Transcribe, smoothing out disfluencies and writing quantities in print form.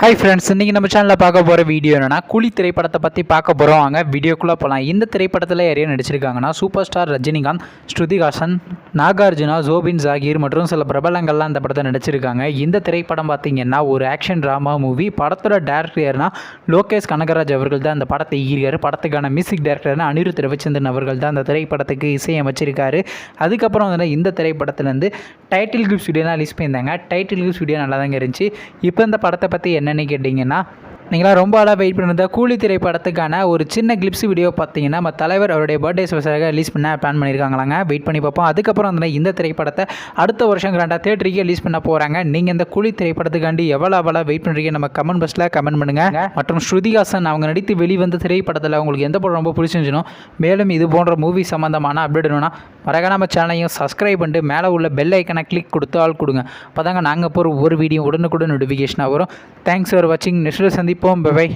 Hi friends, இன்றைக்கி நம்ம சேனலில் பார்க்க போகிற வீடியோ என்னென்னா கூலி திரைப்படத்தை பற்றி பார்க்க போகிறோம். வாங்க வீடியோக்குள்ளே போகலாம். இந்த திரைப்படத்தில் யாரையும் நடிச்சிருக்காங்கன்னா சூப்பர் ஸ்டார் ரஜினிகாந்த், ஸ்ருதிஹாசன், நாகார்ஜுனா, ஜோபின் ஜாகீர் மற்றும் சில பிரபலங்கள்லாம் இந்த படத்தை நடிச்சிருக்காங்க. இந்த திரைப்படம் பார்த்திங்கன்னா ஒரு ஆக்ஷன் ட்ராமா மூவி. படத்தோட டேரக்டர் யாருன்னா லோகேஷ் கனகராஜ் அவர்கள் தான் அந்த படத்தை ஈர்க்காரு. படத்துக்கான மியூசிக் டேரக்டர்னா அனிருத் ரவிச்சந்திரன் அவர்கள் தான் அந்த திரைப்படத்துக்கு இசையமைச்சிருக்காரு. அதுக்கப்புறம் வந்து இந்த திரைப்படத்துலேருந்து டைட்டில் கிளிப்ஸ் வீடியோலாம் ரிலீஸ் பண்ணியிருந்தாங்க. டைட்டில் கிளிப்ஸ் வீடியோ நல்லா தாங்க இருந்துச்சு. இப்போ இந்த படத்தை பற்றி என்னென்னு கேட்டிங்கன்னா, நீங்களாம் ரொம்ப ஆளாக வெயிட் பண்ணியிருந்த கூலி திரைப்படத்துக்கான ஒரு சின்ன கிளிப்ஸ் வீடியோ பார்த்தீங்கன்னா நம்ம தலைவர் அவருடைய பர்த்டே ஸ்பெஷலாக ரிலீஸ் பண்ண பிளான் பண்ணியிருக்காங்களாங்க. வெயிட் பண்ணி பார்ப்போம். அதுக்கப்புறம் வந்து இந்த திரைப்படத்தை அடுத்த வருஷம் கிராண்டாக தேட்டருக்கு ரிலீஸ் பண்ண போகிறாங்க. நீங்கள் இந்த கூலி திரைப்படத்துக்காண்டி எவ்வளோ வெயிட் பண்ணுறீங்க நம்ம கமெண்ட் பாக்ஸில் கமெண்ட் பண்ணுங்கள். மற்றும் ஸ்ருதிஹாசன் அவங்க நடித்து வெளிவந்த திரைப்படத்தில் உங்களுக்கு எந்த படம் ரொம்ப பிடிச்சிருந்துச்சுனோ, மேலும் இது போன்ற மூவி சம்மந்தமான அப்டேட் வேணும்னா மறக்காம நம்ம சேனலையும் சப்ஸ்கிரைப் பண்ணிட்டு மேலே உள்ள பெல் ஐக்கனை கிளிக் கொடுத்து ஆள் கொடுங்க. அப்போ தாங்க நாங்கள் போகிற ஒரு வீடியோ உடனுக்குடன் நோட்டிஃபிகேஷனாக வரும். தேங்க்ஸ் ஃபார் வாட்சிங். நெக்ஸ்ட் சந்திப்போம். பை.